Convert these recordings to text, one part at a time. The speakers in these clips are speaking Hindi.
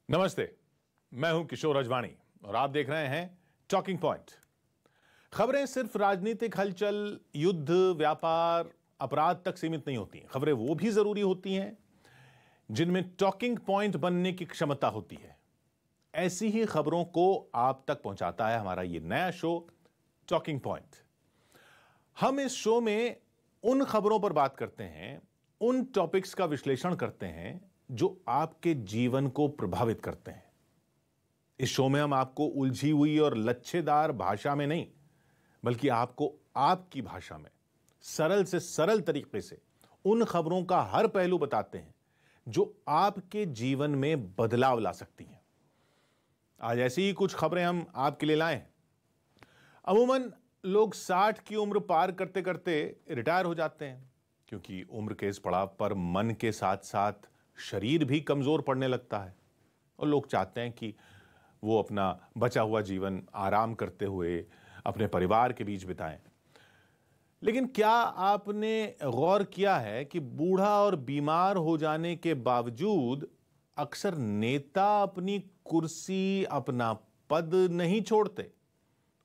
नमस्ते, मैं हूं किशोर अजवाणी और आप देख रहे हैं टॉकिंग पॉइंट। खबरें सिर्फ राजनीतिक हलचल, युद्ध, व्यापार, अपराध तक सीमित नहीं होती हैं। खबरें वो भी जरूरी होती हैं जिनमें टॉकिंग पॉइंट बनने की क्षमता होती है। ऐसी ही खबरों को आप तक पहुंचाता है हमारा ये नया शो टॉकिंग पॉइंट। हम इस शो में उन खबरों पर बात करते हैं, उन टॉपिक्स का विश्लेषण करते हैं जो आपके जीवन को प्रभावित करते हैं। इस शो में हम आपको उलझी हुई और लच्छेदार भाषा में नहीं, बल्कि आपको आपकी भाषा में सरल से सरल तरीके से उन खबरों का हर पहलू बताते हैं जो आपके जीवन में बदलाव ला सकती हैं। आज ऐसी ही कुछ खबरें हम आपके लिए लाए हैं। अमूमन लोग 60 की उम्र पार करते करते रिटायर हो जाते हैं, क्योंकि उम्र के इस पड़ाव पर मन के साथ साथ शरीर भी कमजोर पड़ने लगता है और लोग चाहते हैं कि वो अपना बचा हुआ जीवन आराम करते हुए अपने परिवार के बीच बिताएं। लेकिन क्या आपने गौर किया है कि बूढ़ा और बीमार हो जाने के बावजूद अक्सर नेता अपनी कुर्सी, अपना पद नहीं छोड़ते,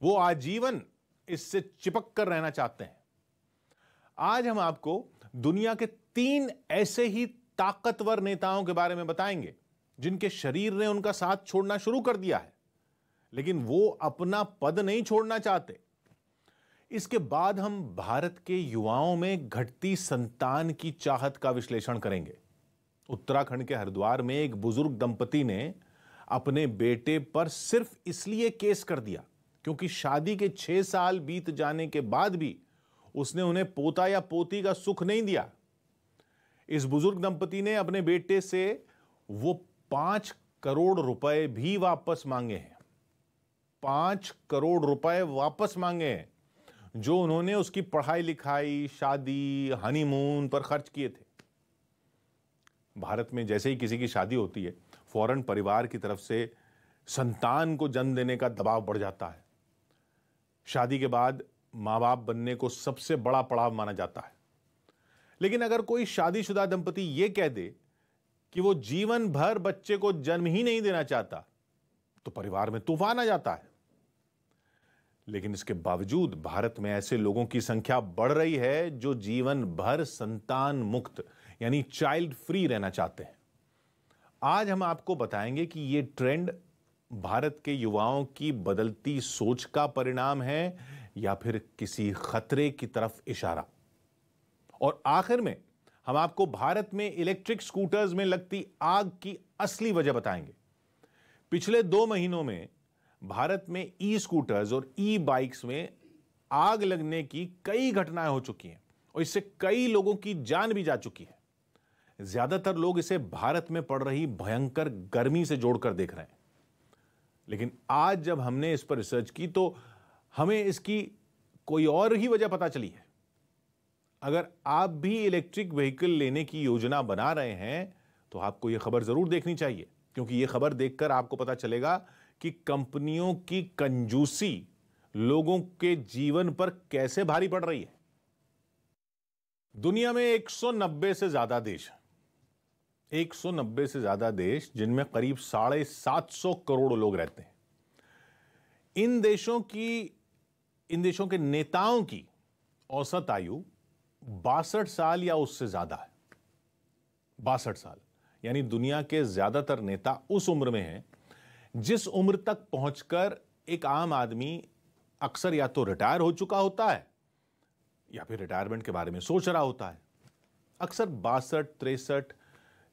वो आजीवन इससे चिपक कर रहना चाहते हैं। आज हम आपको दुनिया के 3 ऐसे ही ताकतवर नेताओं के बारे में बताएंगे जिनके शरीर ने उनका साथ छोड़ना शुरू कर दिया है, लेकिन वो अपना पद नहीं छोड़ना चाहते। इसके बाद हम भारत के युवाओं में घटती संतान की चाहत का विश्लेषण करेंगे। उत्तराखंड के हरिद्वार में एक बुजुर्ग दंपति ने अपने बेटे पर सिर्फ इसलिए केस कर दिया क्योंकि शादी के 6 साल बीत जाने के बाद भी उसने उन्हें पोता या पोती का सुख नहीं दिया। इस बुजुर्ग दंपति ने अपने बेटे से वो 5 करोड़ रुपए भी वापस मांगे हैं। 5 करोड़ रुपए वापस मांगे हैं जो उन्होंने उसकी पढ़ाई लिखाई, शादी, हनीमून पर खर्च किए थे। भारत में जैसे ही किसी की शादी होती है, फौरन परिवार की तरफ से संतान को जन्म देने का दबाव बढ़ जाता है। शादी के बाद मां बाप बनने को सबसे बड़ा पड़ाव माना जाता है। लेकिन अगर कोई शादीशुदा दंपति यह कह दे कि वो जीवन भर बच्चे को जन्म ही नहीं देना चाहता, तो परिवार में तूफान आ जाता है। लेकिन इसके बावजूद भारत में ऐसे लोगों की संख्या बढ़ रही है जो जीवन भर संतान मुक्त यानी चाइल्ड फ्री रहना चाहते हैं। आज हम आपको बताएंगे कि यह ट्रेंड भारत के युवाओं की बदलती सोच का परिणाम है या फिर किसी खतरे की तरफ इशारा। और आखिर में हम आपको भारत में इलेक्ट्रिक स्कूटर्स में लगती आग की असली वजह बताएंगे। पिछले 2 महीनों में भारत में ई स्कूटर्स और ई बाइक्स में आग लगने की कई घटनाएं हो चुकी हैं और इससे कई लोगों की जान भी जा चुकी है। ज्यादातर लोग इसे भारत में पड़ रही भयंकर गर्मी से जोड़कर देख रहे हैं। लेकिन आज जब हमने इस पर रिसर्च की तो हमें इसकी कोई और ही वजह पता चली है। अगर आप भी इलेक्ट्रिक व्हीकल लेने की योजना बना रहे हैं तो आपको यह खबर जरूर देखनी चाहिए, क्योंकि यह खबर देखकर आपको पता चलेगा कि कंपनियों की कंजूसी लोगों के जीवन पर कैसे भारी पड़ रही है। दुनिया में 190 से ज्यादा देश हैं। 190 से ज्यादा देश, जिनमें करीब 750 करोड़ लोग रहते हैं। इन देशों के नेताओं की औसत आयु 62 साल या उससे ज्यादा है। 62 साल यानी दुनिया के ज्यादातर नेता उस उम्र में हैं जिस उम्र तक पहुंचकर एक आम आदमी अक्सर या तो रिटायर हो चुका होता है या फिर रिटायरमेंट के बारे में सोच रहा होता है। अक्सर 62, 63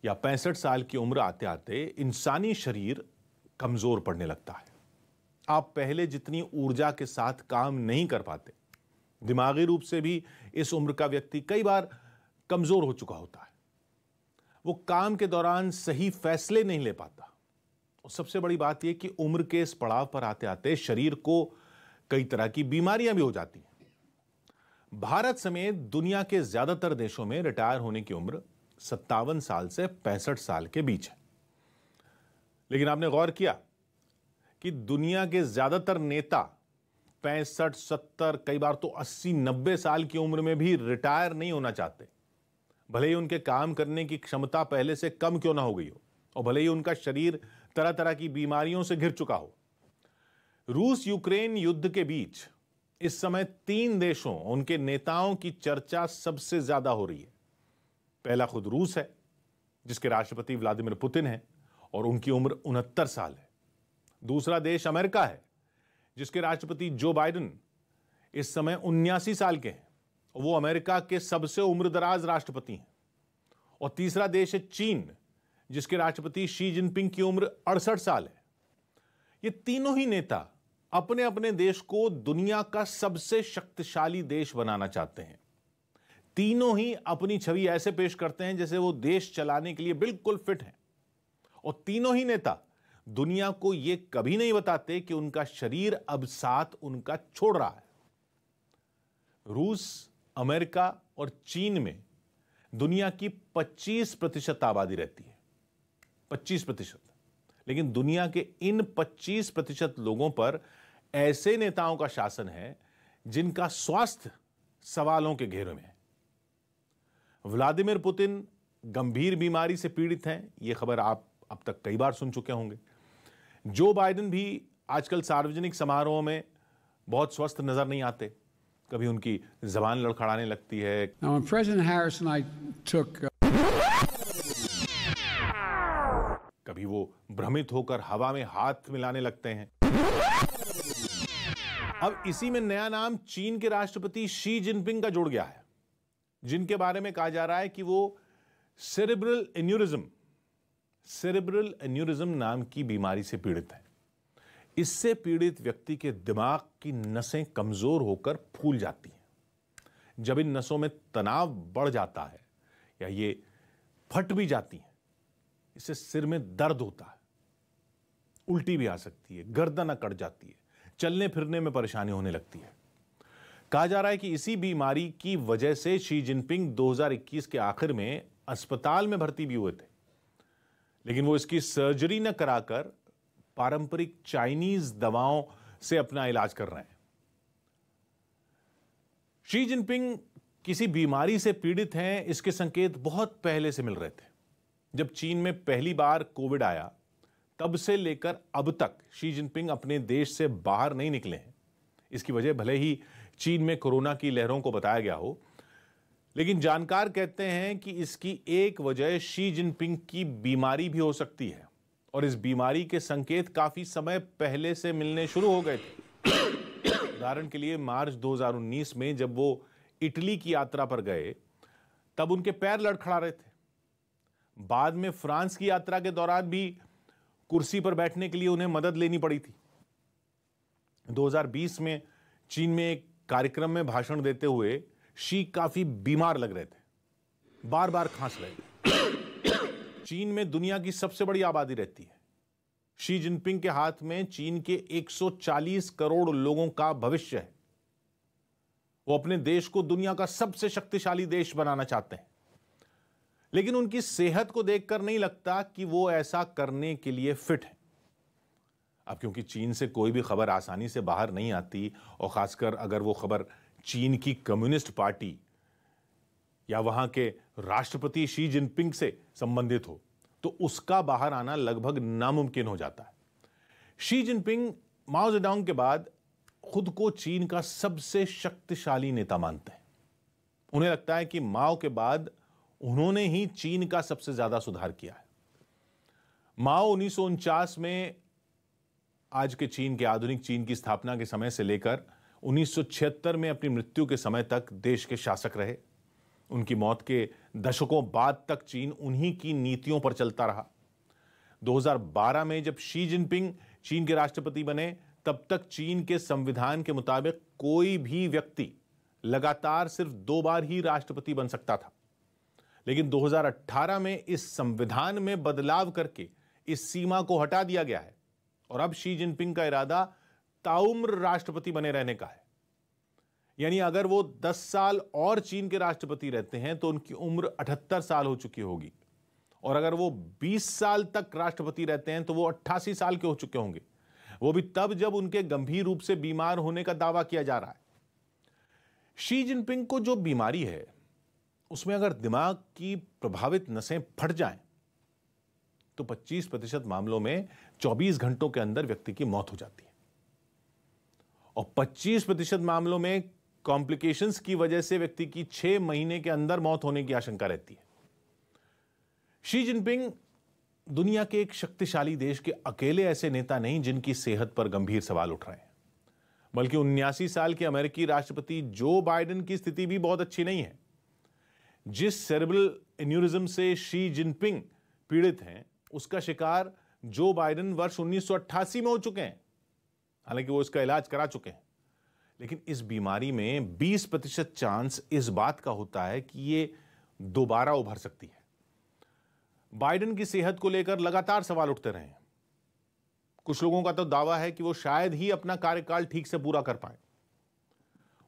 या 65 साल की उम्र आते आते इंसानी शरीर कमजोर पड़ने लगता है। आप पहले जितनी ऊर्जा के साथ काम नहीं कर पाते। दिमागी रूप से भी इस उम्र का व्यक्ति कई बार कमजोर हो चुका होता है। वो काम के दौरान सही फैसले नहीं ले पाता। और सबसे बड़ी बात यह कि उम्र के इस पड़ाव पर आते आते शरीर को कई तरह की बीमारियां भी हो जाती हैं। भारत समेत दुनिया के ज्यादातर देशों में रिटायर होने की उम्र 57 साल से 65 साल के बीच है। लेकिन आपने गौर किया कि दुनिया के ज्यादातर नेता 65, 70, कई बार तो 80, 90 साल की उम्र में भी रिटायर नहीं होना चाहते, भले ही उनके काम करने की क्षमता पहले से कम क्यों ना हो गई हो। और भले ही उनका शरीर तरह तरह की बीमारियों से घिर चुका हो। रूस यूक्रेन युद्ध के बीच इस समय 3 देशों, उनके नेताओं की चर्चा सबसे ज्यादा हो रही है। पहला खुद रूस है, जिसके राष्ट्रपति व्लादिमीर पुतिन हैं और उनकी उम्र 69 साल है। दूसरा देश अमेरिका है, जिसके राष्ट्रपति जो बाइडेन इस समय 79 साल के हैं। वो अमेरिका के सबसे उम्रदराज राष्ट्रपति हैं। और तीसरा देश है चीन, जिसके राष्ट्रपति शी जिनपिंग की उम्र 68 साल है। ये तीनों ही नेता अपने अपने देश को दुनिया का सबसे शक्तिशाली देश बनाना चाहते हैं। तीनों ही अपनी छवि ऐसे पेश करते हैं जैसे वो देश चलाने के लिए बिल्कुल फिट हैं। और तीनों ही नेता दुनिया को यह कभी नहीं बताते कि उनका शरीर अब साथ उनका छोड़ रहा है। रूस, अमेरिका और चीन में दुनिया की 25% आबादी रहती है, 25%। लेकिन दुनिया के इन 25% लोगों पर ऐसे नेताओं का शासन है जिनका स्वास्थ्य सवालों के घेरे में है। व्लादिमीर पुतिन गंभीर बीमारी से पीड़ित हैं, यह खबर आप अब तक कई बार सुन चुके होंगे। जो बाइडेन भी आजकल सार्वजनिक समारोह में बहुत स्वस्थ नजर नहीं आते। कभी उनकी जबान लड़खड़ाने लगती है। Now, when President Harris and I took कभी वो भ्रमित होकर हवा में हाथ मिलाने लगते हैं। अब इसी में नया नाम चीन के राष्ट्रपति शी जिनपिंग का जुड़ गया है, जिनके बारे में कहा जा रहा है कि वो सेरेब्रल एन्यूरिज्म नाम की बीमारी से पीड़ित है। इससे पीड़ित व्यक्ति के दिमाग की नसें कमजोर होकर फूल जाती हैं। जब इन नसों में तनाव बढ़ जाता है या ये फट भी जाती हैं, इससे सिर में दर्द होता है, उल्टी भी आ सकती है, गर्दन अकड़ जाती है, चलने फिरने में परेशानी होने लगती है। कहा जा रहा है कि इसी बीमारी की वजह से शी जिनपिंग 2021 के आखिर में अस्पताल में भर्ती भी हुए थे, लेकिन वो इसकी सर्जरी न कराकर पारंपरिक चाइनीज दवाओं से अपना इलाज कर रहे हैं। शी जिनपिंग किसी बीमारी से पीड़ित हैं, इसके संकेत बहुत पहले से मिल रहे थे। जब चीन में पहली बार कोविड आया, तब से लेकर अब तक शी जिनपिंग अपने देश से बाहर नहीं निकले हैं। इसकी वजह भले ही चीन में कोरोना की लहरों को बताया गया हो, लेकिन जानकार कहते हैं कि इसकी एक वजह शी जिनपिंग की बीमारी भी हो सकती है। और इस बीमारी के संकेत काफी समय पहले से मिलने शुरू हो गए थे। उदाहरण के लिए मार्च 2019 में जब वो इटली की यात्रा पर गए, तब उनके पैर लड़खड़ा रहे थे। बाद में फ्रांस की यात्रा के दौरान भी कुर्सी पर बैठने के लिए उन्हें मदद लेनी पड़ी थी। 2020 में चीन में एक कार्यक्रम में भाषण देते हुए शी काफी बीमार लग रहे थे, बार बार खांस रहे थे। चीन में दुनिया की सबसे बड़ी आबादी रहती है। शी जिनपिंग के हाथ में चीन के 140 करोड़ लोगों का भविष्य है। वो अपने देश को दुनिया का सबसे शक्तिशाली देश बनाना चाहते हैं, लेकिन उनकी सेहत को देखकर नहीं लगता कि वो ऐसा करने के लिए फिट है। अब क्योंकि चीन से कोई भी खबर आसानी से बाहर नहीं आती, और खासकर अगर वो खबर चीन की कम्युनिस्ट पार्टी या वहां के राष्ट्रपति शी जिनपिंग से संबंधित हो, तो उसका बाहर आना लगभग नामुमकिन हो जाता है। शी जिनपिंग माओ जेडोंग के बाद खुद को चीन का सबसे शक्तिशाली नेता मानते हैं। उन्हें लगता है कि माओ के बाद उन्होंने ही चीन का सबसे ज्यादा सुधार किया है। माओ 1949 में आज के चीन के आधुनिक चीन की स्थापना के समय से लेकर 1976 में अपनी मृत्यु के समय तक देश के शासक रहे। उनकी मौत के दशकों बाद तक चीन उन्हीं की नीतियों पर चलता रहा। 2012 में जब शी जिनपिंग चीन के राष्ट्रपति बने, तब तक चीन के संविधान के मुताबिक कोई भी व्यक्ति लगातार सिर्फ 2 बार ही राष्ट्रपति बन सकता था। लेकिन 2018 में इस संविधान में बदलाव करके इस सीमा को हटा दिया गया है, और अब शी जिनपिंग का इरादा ताउम्र राष्ट्रपति बने रहने का है। यानी अगर वो 10 साल और चीन के राष्ट्रपति रहते हैं तो उनकी उम्र 78 साल हो चुकी होगी, और अगर वो 20 साल तक राष्ट्रपति रहते हैं तो वो 88 साल के हो चुके होंगे। वो भी तब जब उनके गंभीर रूप से बीमार होने का दावा किया जा रहा है। शी जिनपिंग को जो बीमारी है, उसमें अगर दिमाग की प्रभावित नसें फट जाएं तो 25% मामलों में 24 घंटों के अंदर व्यक्ति की मौत हो जाती है और 25% मामलों में कॉम्प्लिकेशंस की वजह से व्यक्ति की 6 महीने के अंदर मौत होने की आशंका रहती है। शी जिनपिंग दुनिया के एक शक्तिशाली देश के अकेले ऐसे नेता नहीं जिनकी सेहत पर गंभीर सवाल उठ रहे हैं, बल्कि 79 साल के अमेरिकी राष्ट्रपति जो बाइडेन की स्थिति भी बहुत अच्छी नहीं है। जिस सेरेब्रल एन्यूरिज्म से शी जिनपिंग पीड़ित हैं, उसका शिकार जो बाइडेन वर्ष 1988 में हो चुके हैं। हालांकि वो इसका इलाज करा चुके हैं, लेकिन इस बीमारी में 20% चांस इस बात का होता है कि ये दोबारा उभर सकती है। बाइडेन की सेहत को लेकर लगातार सवाल उठते रहे हैं। कुछ लोगों का तो दावा है कि वो शायद ही अपना कार्यकाल ठीक से पूरा कर पाए।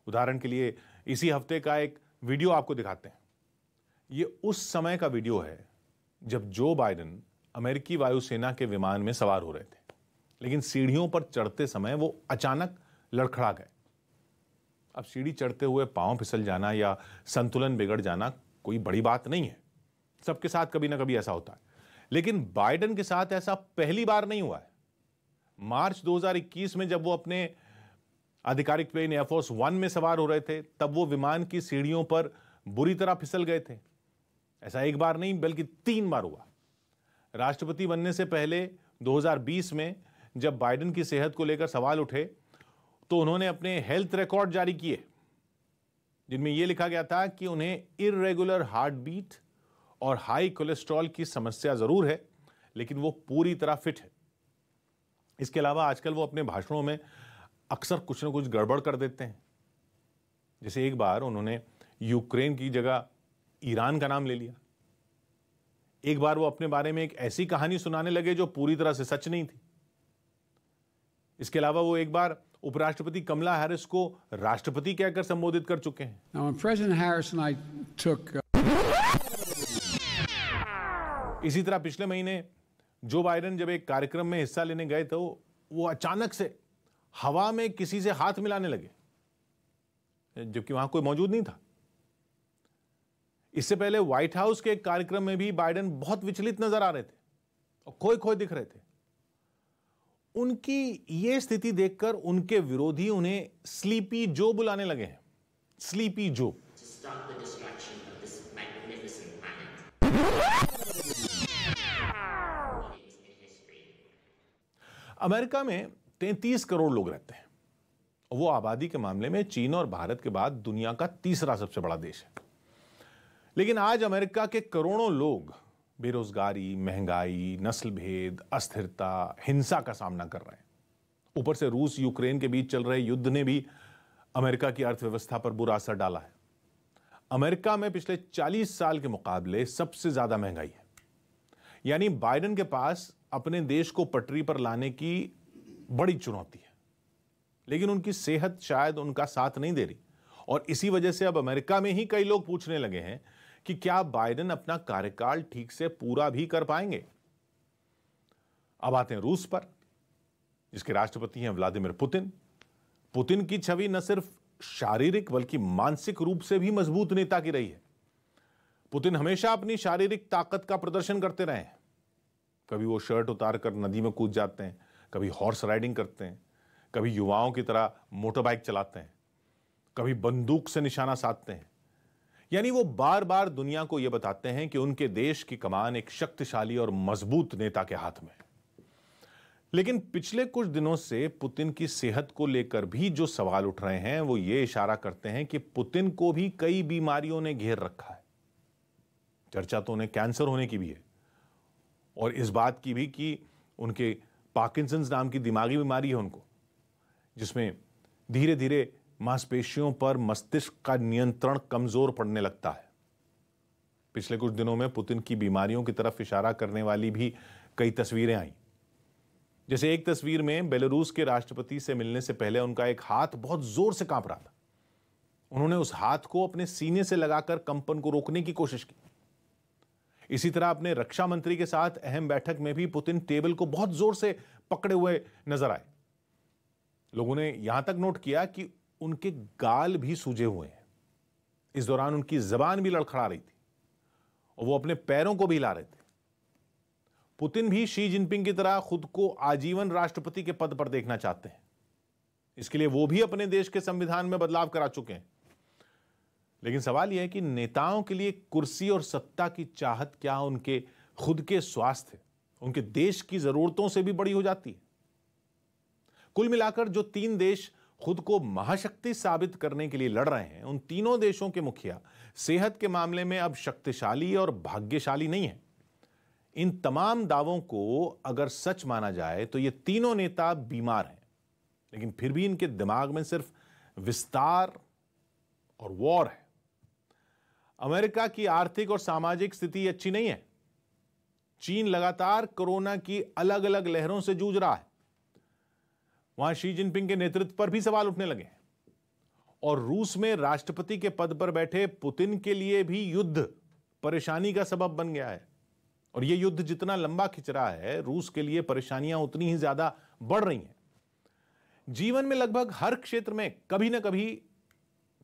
उदाहरण के लिए इसी हफ्ते का एक वीडियो आपको दिखाते हैं। ये उस समय का वीडियो है जब जो बाइडेन अमेरिकी वायुसेना के विमान में सवार हो रहे थे, लेकिन सीढ़ियों पर चढ़ते समय वो अचानक लड़खड़ा गए। अब सीढ़ी चढ़ते हुए पांव फिसल जाना या संतुलन बिगड़ जाना कोई बड़ी बात नहीं है, सबके साथ कभी ना कभी ऐसा होता है, लेकिन बाइडेन के साथ ऐसा पहली बार नहीं हुआ है। मार्च 2021 में जब वो अपने आधिकारिक प्लेन एयरफोर्स 1 में सवार हो रहे थे, तब वो विमान की सीढ़ियों पर बुरी तरह फिसल गए थे। ऐसा एक बार नहीं बल्कि 3 बार हुआ। राष्ट्रपति बनने से पहले 2020 में जब बाइडेन की सेहत को लेकर सवाल उठे तो उन्होंने अपने हेल्थ रिकॉर्ड जारी किए, जिनमें यह लिखा गया था कि उन्हें इर्रेगुलर हार्ट बीट और हाई कोलेस्ट्रॉल की समस्या जरूर है, लेकिन वो पूरी तरह फिट है। इसके अलावा आजकल वो अपने भाषणों में अक्सर कुछ न कुछ गड़बड़ कर देते हैं। जैसे एक बार उन्होंने यूक्रेन की जगह ईरान का नाम ले लिया। एक बार वो अपने बारे में एक ऐसी कहानी सुनाने लगे जो पूरी तरह से सच नहीं थी। इसके अलावा वो एक बार उपराष्ट्रपति कमला हैरिस को राष्ट्रपति कहकर संबोधित कर चुके हैं। Now, when President Harris and I took इसी तरह पिछले महीने जो बाइडेन जब एक कार्यक्रम में हिस्सा लेने गए तो वो अचानक से हवा में किसी से हाथ मिलाने लगे, जबकि वहां कोई मौजूद नहीं था। इससे पहले व्हाइट हाउस के एक कार्यक्रम में भी बाइडेन बहुत विचलित नजर आ रहे थे और खोए खोए दिख रहे थे। उनकी यह स्थिति देखकर उनके विरोधी उन्हें स्लीपी जो बुलाने लगे हैं। स्लीपी जो। अमेरिका में 33 करोड़ लोग रहते हैं। वो आबादी के मामले में चीन और भारत के बाद दुनिया का तीसरा सबसे बड़ा देश है। लेकिन आज अमेरिका के करोड़ों लोग बेरोजगारी, महंगाई, नस्ल भेद, अस्थिरता, हिंसा का सामना कर रहे हैं। ऊपर से रूस यूक्रेन के बीच चल रहे युद्ध ने भी अमेरिका की अर्थव्यवस्था पर बुरा असर डाला है। अमेरिका में पिछले 40 साल के मुकाबले सबसे ज्यादा महंगाई है। यानी बाइडेन के पास अपने देश को पटरी पर लाने की बड़ी चुनौती है, लेकिन उनकी सेहत शायद उनका साथ नहीं दे रही और इसी वजह से अब अमेरिका में ही कई लोग पूछने लगे हैं कि क्या बाइडेन अपना कार्यकाल ठीक से पूरा भी कर पाएंगे। अब आते हैं रूस पर, जिसके राष्ट्रपति हैं व्लादिमीर पुतिन। पुतिन की छवि न सिर्फ शारीरिक बल्कि मानसिक रूप से भी मजबूत नेता की रही है। पुतिन हमेशा अपनी शारीरिक ताकत का प्रदर्शन करते रहे हैं। कभी वो शर्ट उतारकर नदी में कूद जाते हैं, कभी हॉर्स राइडिंग करते हैं, कभी युवाओं की तरह मोटर बाइक चलाते हैं, कभी बंदूक से निशाना साधते हैं। यानी वो बार बार दुनिया को यह बताते हैं कि उनके देश की कमान एक शक्तिशाली और मजबूत नेता के हाथ में है। लेकिन पिछले कुछ दिनों से पुतिन की सेहत को लेकर भी जो सवाल उठ रहे हैं वो ये इशारा करते हैं कि पुतिन को भी कई बीमारियों ने घेर रखा है। चर्चा तो उन्हें कैंसर होने की भी है और इस बात की भी कि उनके पार्किंसंस नाम की दिमागी बीमारी है उनको, जिसमें धीरे धीरे मांसपेशियों पर मस्तिष्क का नियंत्रण कमजोर पड़ने लगता है। पिछले कुछ दिनों में पुतिन की बीमारियों की तरफ इशारा करने वाली भी कई तस्वीरें आई। जैसे एक तस्वीर में बेलारूस के राष्ट्रपति से मिलने से पहले उनका एक हाथ बहुत जोर से कांप रहा था। उन्होंने उस हाथ को अपने सीने से लगाकर कंपन को रोकने की कोशिश की। इसी तरह अपने रक्षा मंत्री के साथ अहम बैठक में भी पुतिन टेबल को बहुत जोर से पकड़े हुए नजर आए। लोगों ने यहां तक नोट किया कि उनके गाल भी सूजे हुए हैं। इस दौरान उनकी जबान भी लड़खड़ा रही थी और वो अपने पैरों को भी हिला रहे थे। पुतिन भी शी जिनपिंग की तरह खुद को आजीवन राष्ट्रपति के पद पर देखना चाहते हैं। इसके लिए वो भी अपने देश के संविधान में बदलाव करा चुके हैं। लेकिन सवाल यह है कि नेताओं के लिए कुर्सी और सत्ता की चाहत क्या उनके खुद के स्वास्थ्य, उनके देश की जरूरतों से भी बड़ी हो जाती है? कुल मिलाकर जो तीन देश खुद को महाशक्ति साबित करने के लिए लड़ रहे हैं, उन तीनों देशों के मुखिया सेहत के मामले में अब शक्तिशाली और भाग्यशाली नहीं है। इन तमाम दावों को अगर सच माना जाए तो ये तीनों नेता बीमार हैं, लेकिन फिर भी इनके दिमाग में सिर्फ विस्तार और वॉर है। अमेरिका की आर्थिक और सामाजिक स्थिति अच्छी नहीं है। चीन लगातार कोरोना की अलग अलग लहरों से जूझ रहा है। वहां शी जिनपिंग के नेतृत्व पर भी सवाल उठने लगे हैं। और रूस में राष्ट्रपति के पद पर बैठे पुतिन के लिए भी युद्ध परेशानी का सबब बन गया है। और यह युद्ध जितना लंबा खिंच रहा है, रूस के लिए परेशानियां उतनी ही ज्यादा बढ़ रही हैं। जीवन में लगभग हर क्षेत्र में कभी ना कभी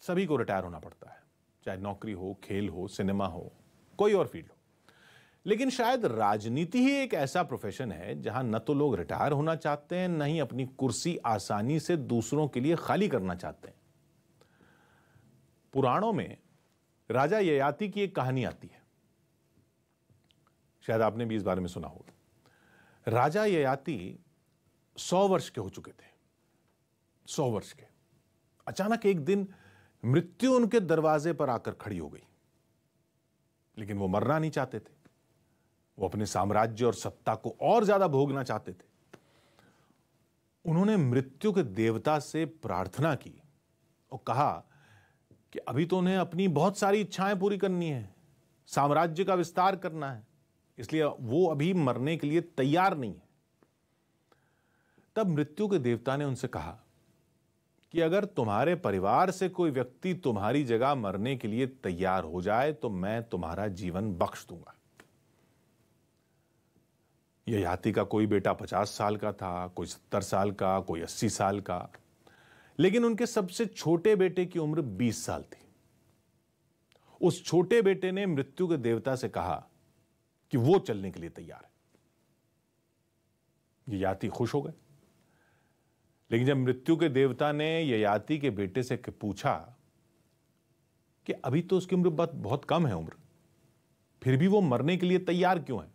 सभी को रिटायर होना पड़ता है, चाहे नौकरी हो, खेल हो, सिनेमा हो, कोई और फील्ड हो। लेकिन शायद राजनीति ही एक ऐसा प्रोफेशन है जहां न तो लोग रिटायर होना चाहते हैं, न ही अपनी कुर्सी आसानी से दूसरों के लिए खाली करना चाहते हैं। पुराणों में राजा ययाति की एक कहानी आती है, शायद आपने भी इस बारे में सुना होगा। राजा ययाति 100 वर्ष के हो चुके थे, 100 वर्ष के। अचानक एक दिन मृत्यु उनके दरवाजे पर आकर खड़ी हो गई। लेकिन वो मरना नहीं चाहते थे। वो अपने साम्राज्य और सत्ता को और ज्यादा भोगना चाहते थे। उन्होंने मृत्यु के देवता से प्रार्थना की और कहा कि अभी तो उन्हें अपनी बहुत सारी इच्छाएं पूरी करनी है, साम्राज्य का विस्तार करना है, इसलिए वो अभी मरने के लिए तैयार नहीं है। तब मृत्यु के देवता ने उनसे कहा कि अगर तुम्हारे परिवार से कोई व्यक्ति तुम्हारी जगह मरने के लिए तैयार हो जाए तो मैं तुम्हारा जीवन बख्श दूंगा। ययाति का कोई बेटा 50 साल का था, कोई 70 साल का, कोई 80 साल का, लेकिन उनके सबसे छोटे बेटे की उम्र 20 साल थी। उस छोटे बेटे ने मृत्यु के देवता से कहा कि वो चलने के लिए तैयार है। ययाति खुश हो गए। लेकिन जब मृत्यु के देवता ने ययाति के बेटे से पूछा कि अभी तो उसकी उम्र बहुत कम है उम्र, फिर भी वो मरने के लिए तैयार क्यों है,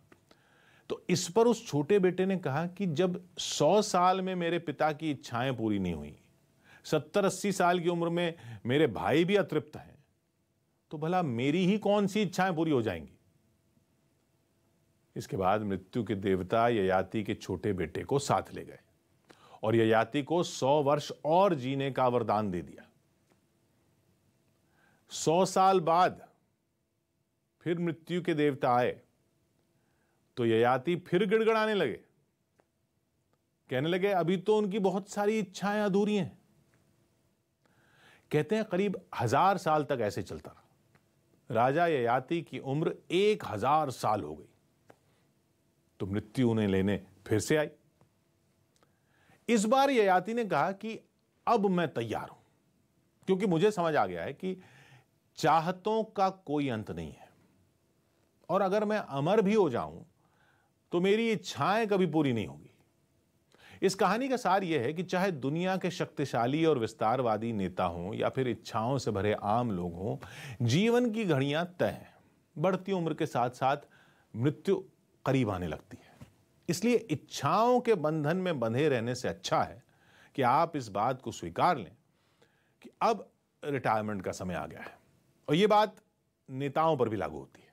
तो इस पर उस छोटे बेटे ने कहा कि जब 100 साल में मेरे पिता की इच्छाएं पूरी नहीं हुई, 70-80 साल की उम्र में मेरे भाई भी अतृप्त हैं, तो भला मेरी ही कौन सी इच्छाएं पूरी हो जाएंगी। इसके बाद मृत्यु के देवता ययाति के छोटे बेटे को साथ ले गए और ययाति को 100 वर्ष और जीने का वरदान दे दिया। 100 साल बाद फिर मृत्यु के देवता आए तो ययाति फिर गिड़गिड़ाने लगे, कहने लगे अभी तो उनकी बहुत सारी इच्छाएं अधूरी हैं। कहते हैं करीब 1000 साल तक ऐसे चलता रहा। राजा ययाति की उम्र 1000 साल हो गई तो मृत्यु उन्हें लेने फिर से आई। इस बार ययाति ने कहा कि अब मैं तैयार हूं, क्योंकि मुझे समझ आ गया है कि चाहतों का कोई अंत नहीं है, और अगर मैं अमर भी हो जाऊं तो मेरी इच्छाएं कभी पूरी नहीं होगी। इस कहानी का सार यह है कि चाहे दुनिया के शक्तिशाली और विस्तारवादी नेता हों या फिर इच्छाओं से भरे आम लोग हों, जीवन की घड़ियां तय हैं। बढ़ती उम्र के साथ साथ मृत्यु करीब आने लगती है। इसलिए इच्छाओं के बंधन में बंधे रहने से अच्छा है कि आप इस बात को स्वीकार लें कि अब रिटायरमेंट का समय आ गया है। और यह बात नेताओं पर भी लागू होती है।